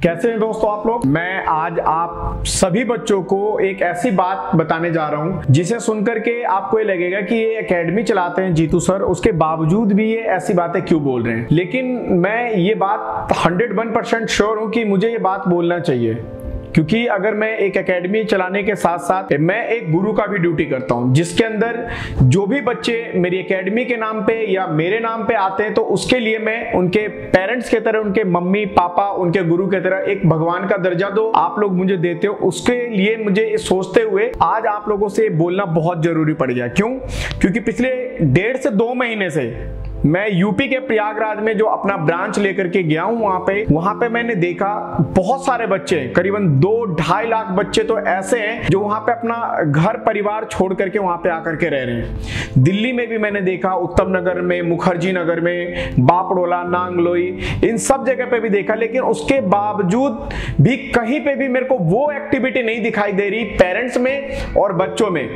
कैसे हैं दोस्तों आप लोग। मैं आज आप सभी बच्चों को एक ऐसी बात बताने जा रहा हूं जिसे सुनकर के आपको ये लगेगा कि ये एकेडमी चलाते हैं जीतू सर, उसके बावजूद भी ये ऐसी बातें क्यों बोल रहे हैं। लेकिन मैं ये बात 101% श्योर हूं कि मुझे ये बात बोलना चाहिए, क्योंकि अगर मैं एक एकेडमी चलाने के साथ साथ मैं एक गुरु का भी ड्यूटी करता हूं, जिसके अंदर जो भी बच्चे मेरी एकेडमी के नाम पे या मेरे नाम पे आते हैं तो उसके लिए मैं उनके पेरेंट्स की तरह, उनके मम्मी पापा, उनके गुरु की तरह एक भगवान का दर्जा दो आप लोग मुझे देते हो, उसके लिए मुझे सोचते हुए आज आप लोगों से बोलना बहुत जरूरी पड़ गया। क्यों? क्योंकि पिछले 1.5 से 2 महीने से मैं यूपी के प्रयागराज में जो अपना ब्रांच लेकर के गया हूं, वहां पे मैंने देखा बहुत सारे बच्चे, करीबन 2-2.5 लाख बच्चे तो ऐसे हैं जो वहां पे अपना घर परिवार छोड़ करके वहां पे आकर के रह रहे हैं। दिल्ली में भी मैंने देखा, उत्तम नगर में, मुखर्जी नगर में, बापड़ोला, नांगलोई, इन सब जगह पे भी देखा। लेकिन उसके बावजूद भी कहीं पे भी मेरे को वो एक्टिविटी नहीं दिखाई दे रही पेरेंट्स में और बच्चों में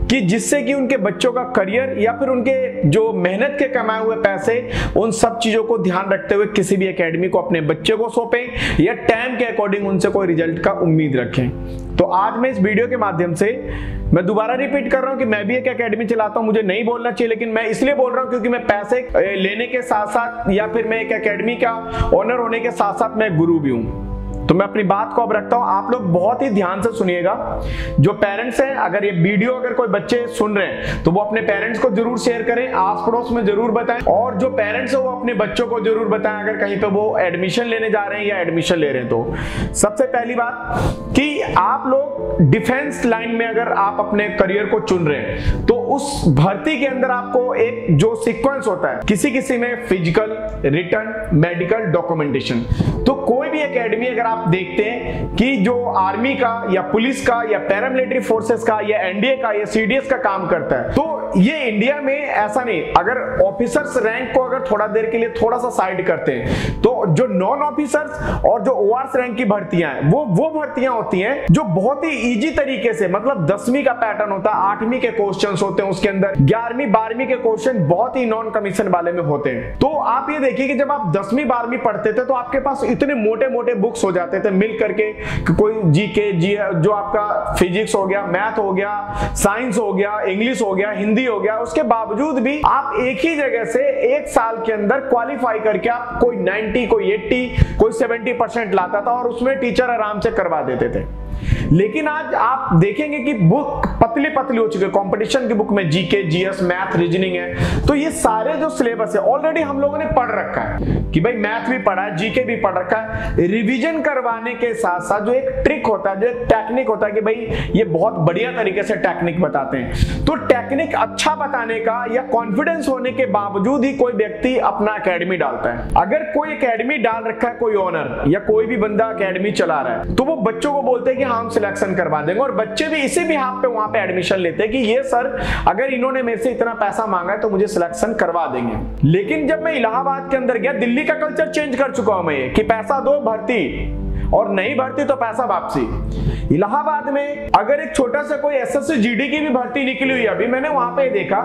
कि जिससे कि उनके बच्चों का करियर या फिर उनके जो मेहनत के कमाए हुए पैसे, उन सब चीजों को ध्यान रखते हुए किसी भी एकेडमी को अपने बच्चे को सौंपें या टाइम के अकॉर्डिंग उनसे कोई रिजल्ट का उम्मीद रखें। तो आज मैं इस वीडियो के माध्यम से मैं दोबारा रिपीट कर रहा हूं कि मैं भी एक एकेडमी चलाता हूं, मुझे नहीं बोलना चाहिए, लेकिन मैं इसलिए बोल रहा हूं क्योंकि मैं पैसे लेने के साथ साथ या फिर मैं एक एकेडमी का ओनर होने के साथ साथ मैं गुरु भी हूं। तो मैं अपनी बात को अब रखता हूं, आप लोग बहुत ही ध्यान से सुनिएगा। जो पेरेंट्स हैं, अगर ये वीडियो अगर कोई बच्चे सुन रहे हैं तो वो अपने पेरेंट्स को जरूर शेयर करें, आस पड़ोस में जरूर बताएं, और जो पेरेंट्स है वो अपने बच्चों को जरूर बताएं अगर कहीं पे वो एडमिशन लेने जा रहे हैं या एडमिशन ले रहे हैं। तो सबसे पहली बात कि आप लोग डिफेंस लाइन में अगर आप अपने करियर को चुन रहे हैं तो उस भर्ती के अंदर आपको एक जो सीक्वेंस होता है, किसी में फिजिकल, रिटन, मेडिकल, डॉक्यूमेंटेशन। तो कोई भी एकेडमी अगर आप देखते हैं कि जो आर्मी का या पुलिस का या पैरामिलिट्री फोर्सेस का या एनडीए का या सीडीएस का काम करता है, तो ये इंडिया में ऐसा नहीं। अगर ऑफिसर्स रैंक को अगर थोड़ा देर के लिए थोड़ा सा साइड करते हैं तो जो नॉन ऑफिसर्स और जो ओआरएस रैंक की भर्तियां हैं वो भर्तियां होती हैं जो बहुत ही इजी तरीके से, मतलब 10वीं का पैटर्न होता है, 8वीं के क्वेश्चंस होते हैं, उसके अंदर 11वीं 12वीं के क्वेश्चन बहुत ही नॉन कमीशन वाले में होते हैं। तो आप ये देखिए कि जब आप 10वीं 12वीं पढ़ते थे तो आपके पास इतने मोटे मोटे बुक्स हो जाते थे मिल करके, कोई जीके, जो आपका फिजिक्स हो गया, मैथ हो गया, साइंस हो गया, इंग्लिश हो गया, हिंदी हो गया। उसके बावजूद भी आप एक ही जगह से एक साल के अंदर क्वालिफाई करके आप कोई 90, कोई 80, कोई 70% लाता था और उसमें टीचर आराम से करवा देते थे। लेकिन आज आप देखेंगे कि बुक पतली पतली हो चुकी है, कंपटीशन की बुक में जीके, जीएस, मैथ, रीजनिंग है। तो ये सारे जो सिलेबस है ऑलरेडी हम लोगों ने पढ़ रखा है कि भाई मैथ भी पढ़ा है, जीके भी पढ़ रखा है। रिवीजन करवाने के साथ साथ जो एक ट्रिक होता है, जो एक टेक्निक होता है कि भाई ये बहुत बढ़िया तरीके से टेक्निक बताते हैं, तो टेक्निक अच्छा बताने का या कॉन्फिडेंस होने के बावजूद ही कोई व्यक्ति अपना एकेडमी डालता है। अगर कोई एकेडमी डाल रखा है, कोई ओनर या कोई भी बंदा एकेडमी चला रहा है, तो वो बच्चों को बोलते हैं कि हम सिलेक्शन करवा देंगे, और बच्चे भी इसी बिहाफ पे वहां पे एडमिशन लेते हैं कि ये सर अगर इन्होंने मेरे से इतना पैसा मांगा है तो मुझे सिलेक्शन करवा देंगे। लेकिन जब मैं इलाहाबाद के अंदर गया, दिल्ली का कल्चर चेंज कर चुका हूं मैं, कि पैसा दो भर्ती, और नहीं भर्ती तो पैसा वापसी। इलाहाबाद में अगर एक छोटा सा कोई एसएससी जीडी की भी भर्ती निकली हुई, अभी मैंने वहां पे देखा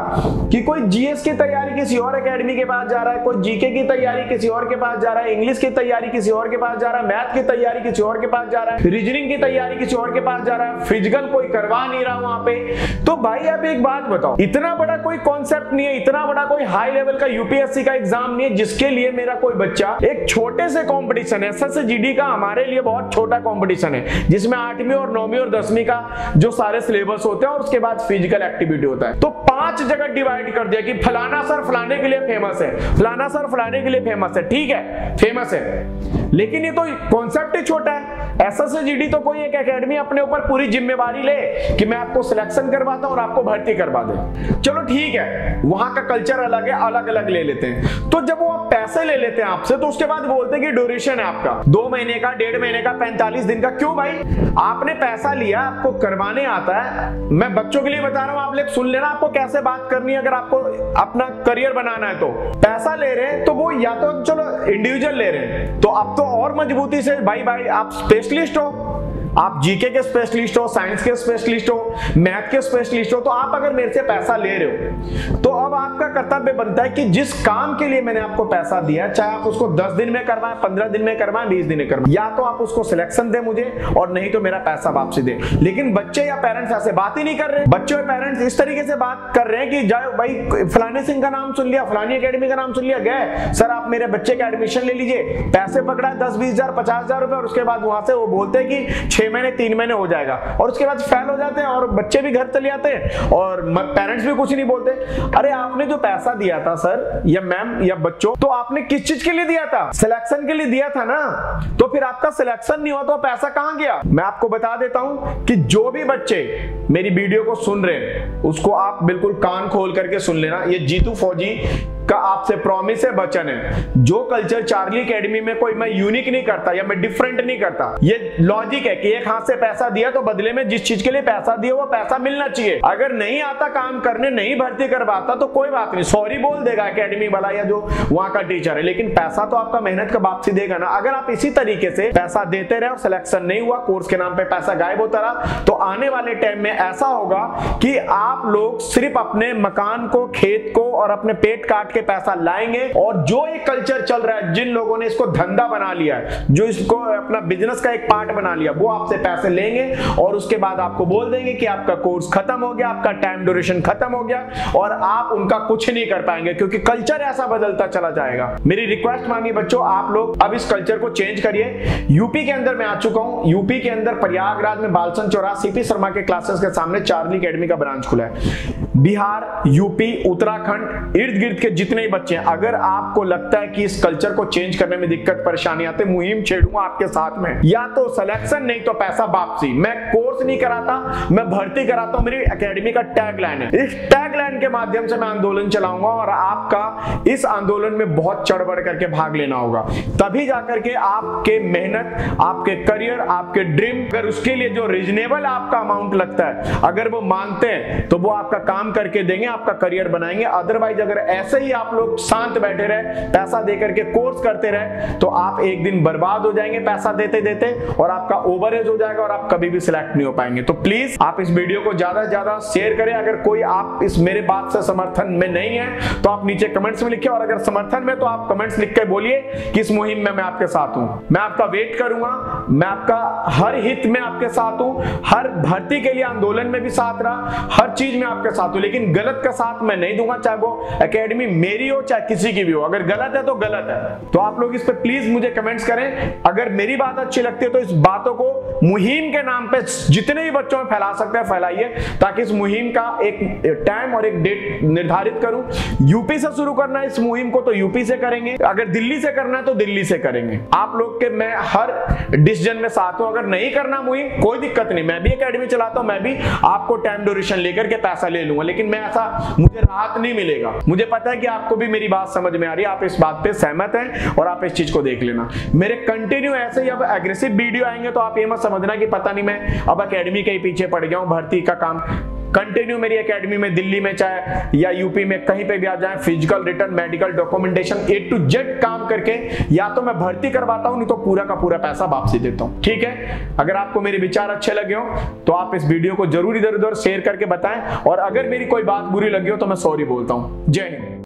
कि कोई जीएस की तैयारी किसी और एकेडमी के पास जा रहा है, कोई जीके की तैयारी किसी और के पास जा रहा है, इंग्लिश की तैयारी किसी और के पास जा रहा है, मैथ की तैयारी किसी और के पास जा रहा है, रीजनिंग की तैयारी किसी और के पास जा रहा है, फिजिकल कोई करवा नहीं रहा वहां पे। तो भाई अब एक बात बताओ, इतना बड़ा कोई कॉन्सेप्ट नहीं है, इतना बड़ा कोई हाई लेवल का यूपीएससी का एग्जाम नहीं है जिसके लिए मेरा कोई बच्चा एक छोटे से कॉम्पिटिशन, एसएससी जीडी का हमारे लिए बहुत छोटा कॉम्पिटिशन है जिसमें 8वीं और 9वीं और 10वीं का जो सारे सिलेबस होते हैं और उसके बाद फिजिकल एक्टिविटी होता है। तो 5 जगह डिवाइड कर दिया कि फलाना सर फलाने के लिए फेमस है, फलाना सर फलाने के लिए फेमस है। ठीक है, फेमस है, लेकिन ये तो कॉन्सेप्ट ही छोटा है। एसएससी जीडी तो कोई एक एकेडमी अपने ऊपर पूरी जिम्मेवारी ले कि मैं आपको सिलेक्शन करवाता हूं और आपको भर्ती करवा दे। चलो ठीक है, वहां का कल्चर अलग है, अलग अलग ले लेते हैं। तो जब वो आप पैसे ले लेते हैं आपसे, तो उसके बाद बोलते हैं कि ड्यूरेशन है आपका 2 महीने का, 1.5 महीने का, 45 दिन का। क्यों भाई? आपने पैसा लिया, आपको करवाने आता है। मैं बच्चों के लिए बता रहा हूं, आप लोग सुन लेना आपको कैसे बात करनी है अगर आपको अपना करियर बनाना है। तो पैसा ले रहे हैं तो वो या तो चलो इंडिविजुअल ले रहे हैं, तो अब तो और मजबूती से भाई आप स्पेशलिस्ट हो, आप जीके के स्पेशलिस्ट हो, साइंस के स्पेशलिस्ट हो, मैथ के स्पेशलिस्ट हो, तो आप अगर मेरे से पैसा ले रहे हो तो अब अब आपका कर्तव्य बनता है कि जिस काम के लिए मैंने आपको पैसा दिया, चाहे आप उसको 10 दिन में करवाएं, 15 दिन में करवाएं, 20 दिन में करवाएं, या तो आप उसको सिलेक्शन दे मुझे और नहीं तो मेरा पैसा वापसी दे। लेकिन बच्चे या पेरेंट्स ऐसे बात ही नहीं कर रहे। बच्चे और पेरेंट्स इस तरीके से बात कर रहे हैं कि जाओ भाई, फलाने सिंह का नाम सुन लिया, फलानी एकेडमी का नाम सुन लिया, गए सर आप मेरे बच्चे का एडमिशन ले लीजिए, पैसे पकड़ा 10-20 हजार 50 हजार रुपए, और उसके बाद वहां से वो बोलते हैं कि 6 महीने 3 महीने हो जाएगा, और उसके बाद फेल हो जाते हैं और बच्चे भी घर चले जाते हैं और पेरेंट्स भी कुछ नहीं बोलते। अरे आपने जो पैसा दिया था सर या मैम या बच्चों, तो आपने किस चीज के लिए दिया था? सिलेक्शन के लिए दिया था ना। तो फिर आपका सिलेक्शन नहीं हुआ तो पैसा कहां गया? मैं आपको बता देता हूं कि जो भी बच्चे मेरी वीडियो को सुन रहे हैं उसको आप बिल्कुल कान खोल करके सुन लेना। ये जीतू फौजी का आपसे प्रॉमिस है, वचन है। जो कल्चर चार्ली एकेडमी में कोई मैं यूनिक नहीं करता या मैं डिफरेंट नहीं करता। ये लॉजिक है कि एक हाथ से पैसा दिया तो बदले में जिस चीज के लिए पैसा दिया वो पैसा मिलना चाहिए। अगर नहीं आता काम करने, नहीं भर्ती करवाता तो कोई बात नहीं, सॉरी बोल देगा एकेडमी वाला या जो वहां का टीचर है, लेकिन पैसा तो आपका मेहनत का वापसी देगा ना। अगर आप इसी तरीके से पैसा देते रहे और सिलेक्शन नहीं हुआ, कोर्स के नाम पे पैसा गायब होता रहा, तो आने वाले टाइम में ऐसा होगा कि आप लोग सिर्फ अपने मकान को, खेत को और अपने पेट काट के पैसा लाएंगे। और जो एक कल्चर चल रहा है, जिन लोगों ने इसको धंधा बना लिया है, जो इसको अपना बिजनेस का एक पार्ट बना लिया, वो आपसे पैसे लेंगे और उसके बाद आपको बोल देंगे कि आपका कोर्स खत्म हो गया, आपका टाइम ड्यूरेशन खत्म हो गया, और आप उनका कुछ नहीं कर पाएंगे क्योंकि कल्चर ऐसा बदलता चला जाएगा। मेरी रिक्वेस्ट मानिए बच्चों, आप लोग अब इस कल्चर को चेंज करिए। यूपी के अंदर मैं आ चुका हूं, यूपी के अंदर प्रयागराज में बालसन चौराहा सीपी शर्मा के क्लासेस के सामने चार्ली एकेडमी का ब्रांच खुला है। बिहार, यूपी, उत्तराखंड, इर्द गिर्द के जितने ही बच्चे हैं, अगर आपको लगता है कि इस कल्चर को चेंज करने में दिक्कत परेशानी आते, मुहिम छेड़ूंगा आपके साथ में। या तो सिलेक्शन, नहीं तो पैसा वापसी। मैं कोर्स नहीं कराता, मैं भर्ती कराता हूं। मेरी एकेडमी का टैग लाइन है, इस टैग लाइन के माध्यम से मैं आंदोलन चलाऊंगा और आपका इस आंदोलन में बहुत चढ़ बढ़ करके भाग लेना होगा। तभी जाकर के आपके मेहनत, आपके करियर, आपके ड्रीम, अगर उसके लिए जो रीजनेबल आपका अमाउंट लगता है, अगर वो मानते हैं तो वो आपका काम करके देंगे, आपका करियर बनाएंगे। अदरवाइज अगर ऐसे ही आप लोग शांत बैठे रहे, पैसा देकर के कोर्स करते रहे, तो आप एक दिन बर्बाद हो जाएंगे पैसा देते देते, और आपका ओवरेज हो जाएगा और आप कभी भी सिलेक्ट नहीं हो पाएंगे। तो प्लीज आप इस वीडियो को ज्यादा से ज्यादा शेयर करें। अगर कोई आप इस मेरे बात से समर्थन में नहीं है तो आप नीचे कमेंट्स में लिखिए, और अगर समर्थन में तो आप कमेंट्स लिख के बोलिए कि इस मुहिम में मैं आपके साथ हूं। मैं आपका वेट करूंगा, मैं आपका हर हित में आपके साथ हूं, हर भर्ती के लिए आंदोलन में भी साथ रहा, हर चीज में आपके साथ हूं, लेकिन गलत का साथ मैं नहीं दूंगा, चाहे वो एकेडमी मेरी हो चाहे किसी की भी हो। अगर गलत है तो गलत है। तो आप लोग इस पे प्लीज मुझे कमेंट्स करें। अगर मेरी बात अच्छी लगती है तो इस बातों को मुहिम के नाम पे जितने भी बच्चों में फैला सकते हैं फैलाइए, ताकि इस मुहिम का एक टाइम और एक डेट निर्धारित करूं। यूपी से शुरू करना है इस मुहिम को तो यूपी से करेंगे, अगर दिल्ली से करना है तो दिल्ली से करेंगे। आप लोग के मैं हर डिसीजन में साथ हूं। अगर नहीं करना मुहिम, कोई दिक्कत नहीं, मैं भी एकेडमी चलाता हूं, मैं भी आपको टाइम ड्यूरेशन लेकर के पैसा ले लूंगा, लेकिन मैं ऐसा, मुझे राहत नहीं मिलेगा। मुझे पता है कि आपको भी मेरी बात समझ में आ रही है, आप इस बात पे सहमत हैं और आप इस चीज को देख लेना। मेरे कंटिन्यू ऐसे ही अब एग्रेसिव वीडियो आएंगे तो आप ये मत समझना कि पता नहीं मैं अब एकेडमी के ही पीछे पड़ गया हूं, भर्ती का काम कंटिन्यू मेरी एकेडमी में, दिल्ली में चाहे या यूपी में, कहीं पे भी आ जाए, physical, return, medical, documentation A to Z काम करके या तो मैं भर्ती करवाता हूं, नहीं तो पूरा का पूरा पैसा वापसी देता हूं। ठीक है, अगर आपको मेरे विचार अच्छे लगे हो तो आप इस वीडियो को जरूर इधर उधर शेयर करके बताएं, और अगर मेरी कोई बात बुरी लगी हो तो मैं सॉरी बोलता हूं। जय हिंद।